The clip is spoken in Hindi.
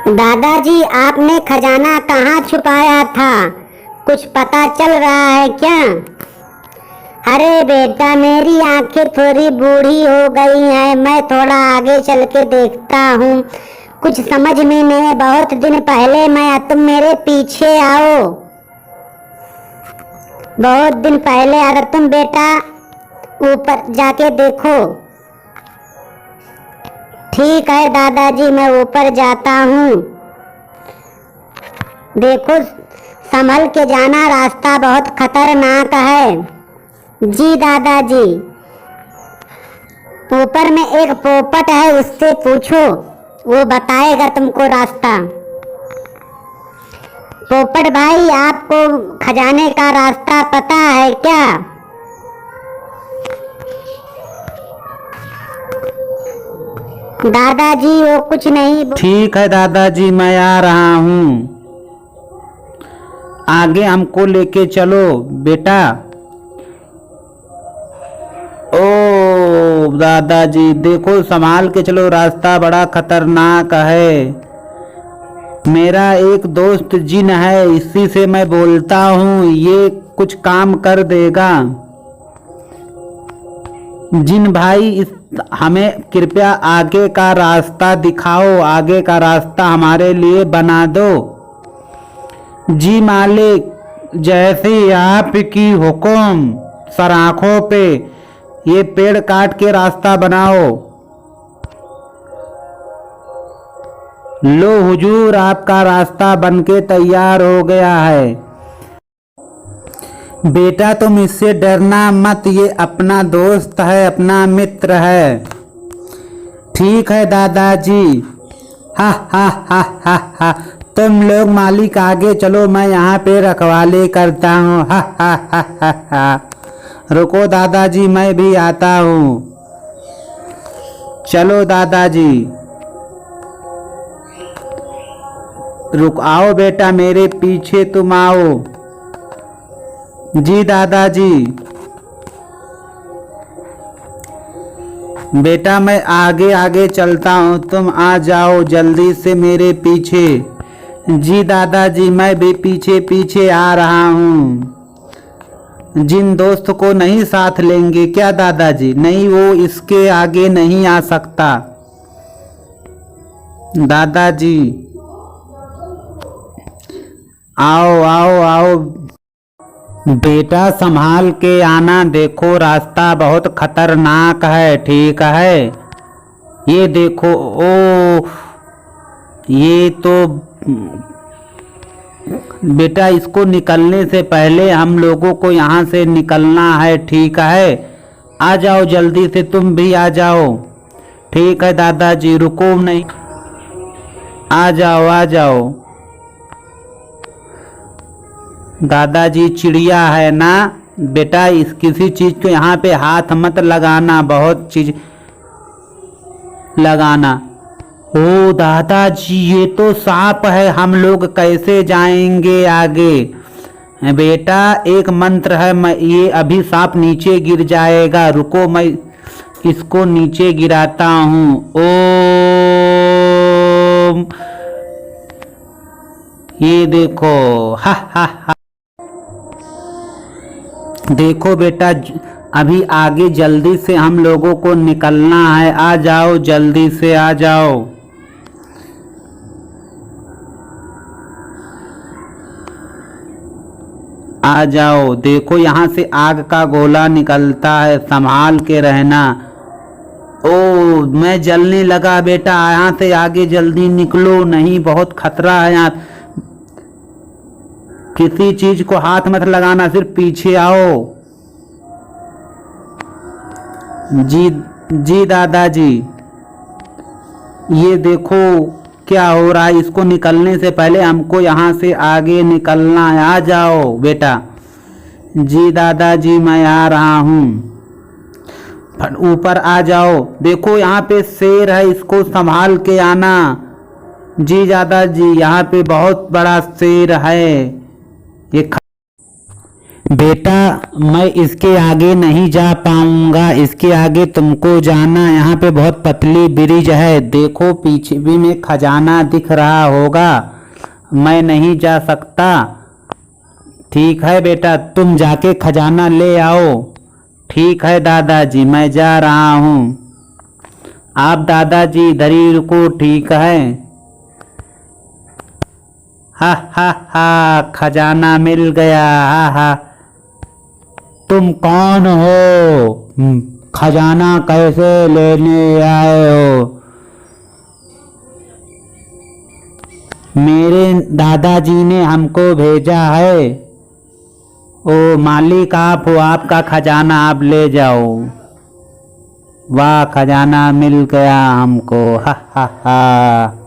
दादाजी, आपने खजाना कहाँ छुपाया था? कुछ पता चल रहा है क्या? अरे बेटा, मेरी आंखें थोड़ी बूढ़ी हो गई हैं, मैं थोड़ा आगे चल के देखता हूँ। कुछ समझ में नहीं, बहुत दिन पहले मैं, तुम मेरे पीछे आओ। बहुत दिन पहले अगर तुम बेटा ऊपर जाके देखो। ठीक है दादाजी, मैं ऊपर जाता हूँ। देखो, संभल के जाना, रास्ता बहुत खतरनाक है। जी दादाजी। ऊपर में एक पोपट है, उससे पूछो, वो बताएगा तुमको रास्ता। पोपट भाई, आपको खजाने का रास्ता पता है क्या? दादाजी वो कुछ नहीं। ठीक है दादाजी, मैं आ रहा हूँ। आगे हमको लेके चलो बेटा। ओ दादाजी, देखो संभाल के चलो, रास्ता बड़ा खतरनाक है। मेरा एक दोस्त जिन है, इसी से मैं बोलता हूँ, ये कुछ काम कर देगा। जिन भाई, हमें कृपया आगे का रास्ता दिखाओ, आगे का रास्ता हमारे लिए बना दो। जी मालिक, जैसे आपकी हुक्म। सराखों पे ये पेड़ काट के रास्ता बनाओ। लो हुजूर, आपका रास्ता बनके तैयार हो गया है। बेटा तुम इससे डरना मत, ये अपना दोस्त है, अपना मित्र है। ठीक है दादाजी। हा हा हा हा हा। तुम लोग मालिक आगे चलो, मैं यहाँ पे रखवाली करता हूँ। हा हा हा हा हा। रुको दादाजी, मैं भी आता हूँ। चलो दादाजी। रुक, आओ बेटा, मेरे पीछे तुम आओ। जी दादाजी। बेटा मैं आगे आगे चलता हूँ, तुम आ जाओ जल्दी से मेरे पीछे। जी दादाजी, मैं भी पीछे पीछे आ रहा हूँ। जिन दोस्त को नहीं साथ लेंगे क्या दादाजी? नहीं, वो इसके आगे नहीं आ सकता। दादाजी आओ आओ आओ। बेटा संभाल के आना, देखो रास्ता बहुत खतरनाक है। ठीक है, ये देखो। ओ ये तो बेटा, इसको निकलने से पहले हम लोगों को यहाँ से निकलना है। ठीक है, आ जाओ जल्दी से, तुम भी आ जाओ। ठीक है दादाजी, रुको नहीं, आ जाओ आ जाओ। दादाजी चिड़िया है ना बेटा, इस किसी चीज को यहाँ पे हाथ मत लगाना, बहुत चीज लगाना। ओ दादाजी, ये तो सांप है, हम लोग कैसे जाएंगे आगे? बेटा एक मंत्र है, मैं ये अभी सांप नीचे गिर जाएगा। रुको, मैं इसको नीचे गिराता हूँ। ओम, ये देखो। हा हा हा। देखो बेटा, अभी आगे जल्दी से हम लोगों को निकलना है। आ जाओ जल्दी से, आ जाओ। आ जाओ। देखो यहाँ से आग का गोला निकलता है, संभाल के रहना। ओ मैं जलने लगा बेटा, यहाँ से आगे जल्दी निकलो, नहीं बहुत खतरा है यहाँ। किसी चीज को हाथ मत लगाना, सिर्फ पीछे आओ। जी जी दादाजी, ये देखो क्या हो रहा है। इसको निकलने से पहले हमको यहाँ से आगे निकलना है। आ जाओ बेटा। जी दादाजी, मैं आ रहा हूँ। ऊपर आ जाओ। देखो यहाँ पे शेर है, इसको संभाल के आना। जी दादाजी, यहाँ पे बहुत बड़ा शेर है। ये बेटा मैं इसके आगे नहीं जा पाऊंगा, इसके आगे तुमको जाना। यहाँ पे बहुत पतली ब्रिज है, देखो पीछे भी में खजाना दिख रहा होगा, मैं नहीं जा सकता। ठीक है बेटा, तुम जाके खजाना ले आओ। ठीक है दादाजी, मैं जा रहा हूँ। आप दादाजी इधर ही रुको, ठीक है। हा हा हा, खजाना मिल गया। हा हा, तुम कौन हो? खजाना कैसे लेने आए हो? मेरे दादाजी ने हमको भेजा है। ओ मालिक आप हो, आपका खजाना आप ले जाओ। वाह, खजाना मिल गया हमको। हा हा हा।